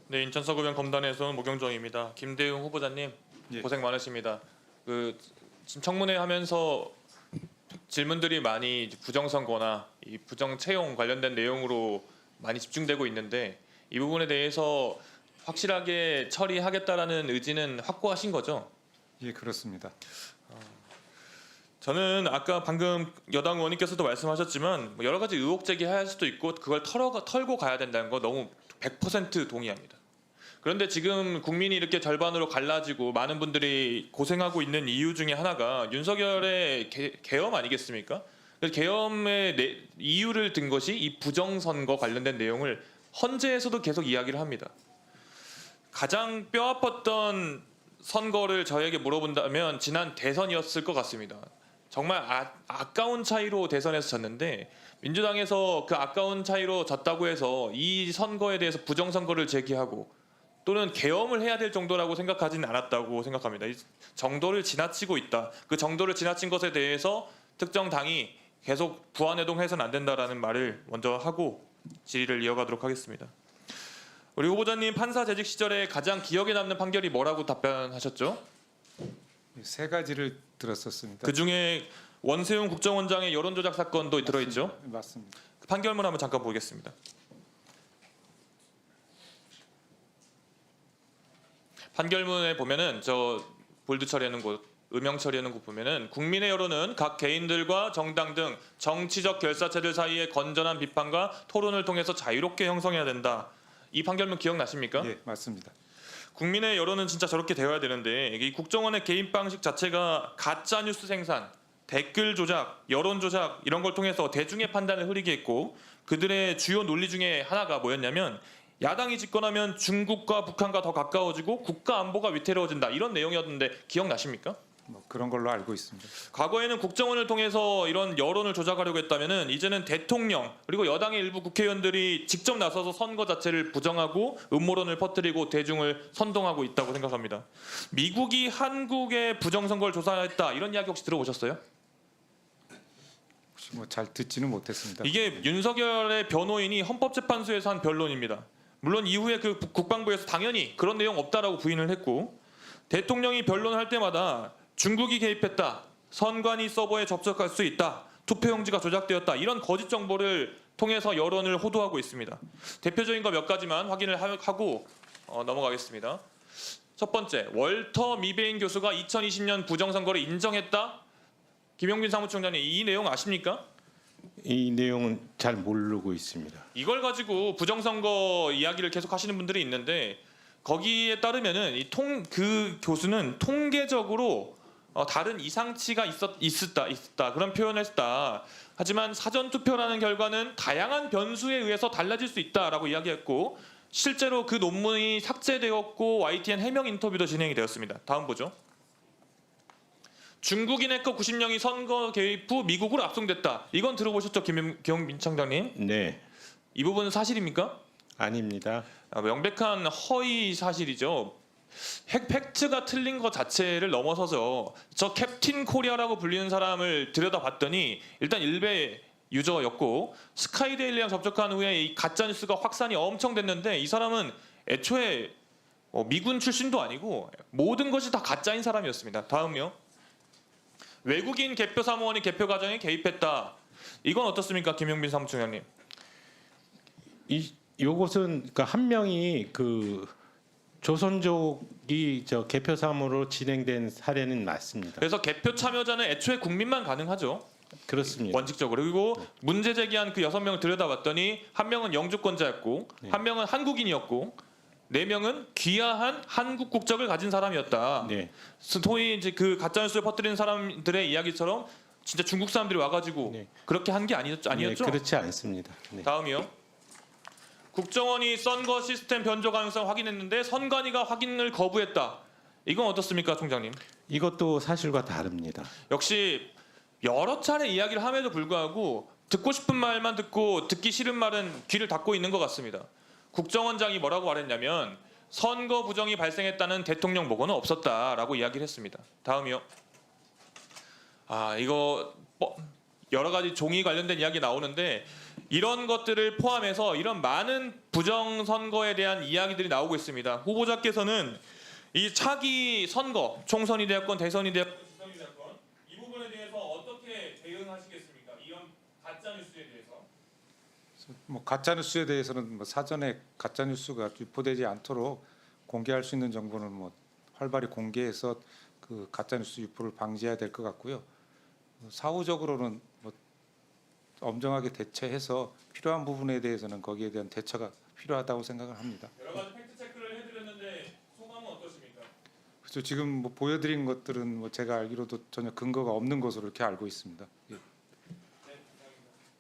네, 인천 서구변 검단에서 온 모경정입니다. 김대웅 후보자님 예. 고생 많으십니다. 지금 청문회 하면서 질문들이 많이 이제 부정선거나 이 부정 채용 관련된 내용으로 많이 집중되고 있는데 이 부분에 대해서 확실하게 처리하겠다라는 의지는 확고하신 거죠? 예, 그렇습니다. 저는 아까 방금 여당 의원님께서도 말씀하셨지만 여러 가지 의혹 제기할 수도 있고 그걸 털고 가야 된다는 거 너무 100% 동의합니다. 그런데 지금 국민이 이렇게 절반으로 갈라지고 많은 분들이 고생하고 있는 이유 중에 하나가 윤석열의 계엄 아니겠습니까? 계엄의 이유를 든 것이 이 부정선거 관련된 내용을 헌재에서도 계속 이야기를 합니다. 가장 뼈아팠던 선거를 저에게 물어본다면 지난 대선이었을 것 같습니다. 정말 아까운 차이로 대선에서 졌는데 민주당에서 그 아까운 차이로 졌다고 해서 이 선거에 대해서 부정선거를 제기하고 또는 계엄을 해야 될 정도라고 생각하지는 않았다고 생각합니다. 이 정도를 지나치고 있다. 그 정도를 지나친 것에 대해서 특정 당이 계속 부안해동해서는 안 된다라는 말을 먼저 하고 질의를 이어가도록 하겠습니다. 우리 후보자님 판사 재직 시절에 가장 기억에 남는 판결이 뭐라고 답변하셨죠? 세 가지를 들었었습니다. 그 중에 원세훈 국정원장의 여론조작 사건도 들어있죠? 맞습니다. 그 판결문 한번 잠깐 보겠습니다. 판결문에 보면은 저 볼드 처리하는 곳, 음영 처리하는 곳 보면은 국민의 여론은 각 개인들과 정당 등 정치적 결사체들 사이의 건전한 비판과 토론을 통해서 자유롭게 형성해야 된다. 이 판결문 기억나십니까? 예, 맞습니다. 국민의 여론은 진짜 저렇게 되어야 되는데 이 국정원의 개입 방식 자체가 가짜 뉴스 생산, 댓글 조작, 여론 조작 이런 걸 통해서 대중의 판단을 흐리게 했고 그들의 주요 논리 중에 하나가 뭐였냐면 야당이 집권하면 중국과 북한과 더 가까워지고 국가 안보가 위태로워진다 이런 내용이었는데 기억나십니까? 뭐 그런 걸로 알고 있습니다. 과거에는 국정원을 통해서 이런 여론을 조작하려고 했다면은 이제는 대통령 그리고 여당의 일부 국회의원들이 직접 나서서 선거 자체를 부정하고 음모론을 퍼뜨리고 대중을 선동하고 있다고 생각합니다. 미국이 한국의 부정선거를 조사했다 이런 이야기 혹시 들어보셨어요? 혹시 뭐 잘 듣지는 못했습니다. 이게 윤석열의 변호인이 헌법재판소에서 한 변론입니다. 물론 이후에 그 국방부에서 당연히 그런 내용 없다라고 부인을 했고 대통령이 변론을 할 때마다 중국이 개입했다. 선관위 서버에 접속할 수 있다. 투표용지가 조작되었다. 이런 거짓 정보를 통해서 여론을 호도하고 있습니다. 대표적인 거 몇 가지만 확인을 하고 넘어가겠습니다. 첫 번째, 월터 미베인 교수가 2020년 부정선거를 인정했다. 김용빈 사무총장님 이 내용 아십니까? 이 내용은 잘 모르고 있습니다. 이걸 가지고 부정선거 이야기를 계속 하시는 분들이 있는데 거기에 따르면은 그 교수는 통계적으로 다른 이상치가 있었다 그런 표현을 했다. 하지만 사전 투표라는 결과는 다양한 변수에 의해서 달라질 수 있다라고 이야기했고 실제로 그 논문이 삭제되었고 YTN 해명 인터뷰도 진행이 되었습니다. 다음 보죠. 중국인 해커 90명이 선거 개입 후 미국으로 압송됐다. 이건 들어보셨죠, 김용민 청장님? 네, 이 부분은 사실입니까? 아닙니다. 명백한 허위 사실이죠. 팩트가 틀린 것 자체를 넘어서서 저 캡틴 코리아라고 불리는 사람을 들여다봤더니 일단 일베 유저였고 스카이데일리랑 접촉한 후에 이 가짜 뉴스가 확산이 엄청 됐는데 이 사람은 애초에 미군 출신도 아니고 모든 것이 다 가짜인 사람이었습니다. 다음요. 외국인 개표 사무원이 개표 과정에 개입했다. 이건 어떻습니까, 김용빈 사무총장님? 요것은 그러니까 한 명이 그 조선족이 저 개표 사무로 진행된 사례는 맞습니다. 그래서 개표 참여자는 애초에 국민만 가능하죠. 그렇습니다. 원칙적으로. 그리고 문제 제기한 그 6명을 들여다봤더니 한 명은 영주권자였고 한 명은 한국인이었고 4명은 귀화한 한국 국적을 가진 사람이었다. 네, 소위 이제 그 가짜 뉴스를 퍼뜨리는 사람들의 이야기처럼 진짜 중국 사람들이 와가지고 네. 그렇게 한 게 아니었죠? 네, 그렇지 않습니다. 네. 다음이요. 국정원이 선거 시스템 변조 가능성 확인했는데 선관위가 확인을 거부했다. 이건 어떻습니까, 총장님? 이것도 사실과 다릅니다. 역시 여러 차례 이야기를 함에도 불구하고 듣고 싶은 말만 듣고 듣기 싫은 말은 귀를 닫고 있는 것 같습니다. 국정원장이 뭐라고 말했냐면 선거 부정이 발생했다는 대통령 보고는 없었다라고 이야기를 했습니다. 다음이요. 이거 여러 가지 종이 관련된 이야기 나오는데 이런 것들을 포함해서 이런 많은 부정 선거에 대한 이야기들이 나오고 있습니다. 후보자께서는 이 차기 선거, 총선이 되었건 대선이 되었건 지선이 되었건 이 부분에 대해서 어떻게 대응하시겠습니까? 이런 가짜 뉴스에 대해서. 뭐 가짜 뉴스에 대해서는 뭐 사전에 가짜 뉴스가 유포되지 않도록 공개할 수 있는 정보는 뭐 활발히 공개해서 그 가짜 뉴스 유포를 방지해야 될 것 같고요. 사후적으로는 뭐 엄정하게 대처해서 필요한 부분에 대해서는 거기에 대한 대처가 필요하다고 생각을 합니다. 여러 가지 팩트 체크를 해드렸는데 소감은 어떠십니까? 그래서 지금 뭐 보여드린 것들은 뭐 제가 알기로도 전혀 근거가 없는 것으로 이렇게 알고 있습니다. 예.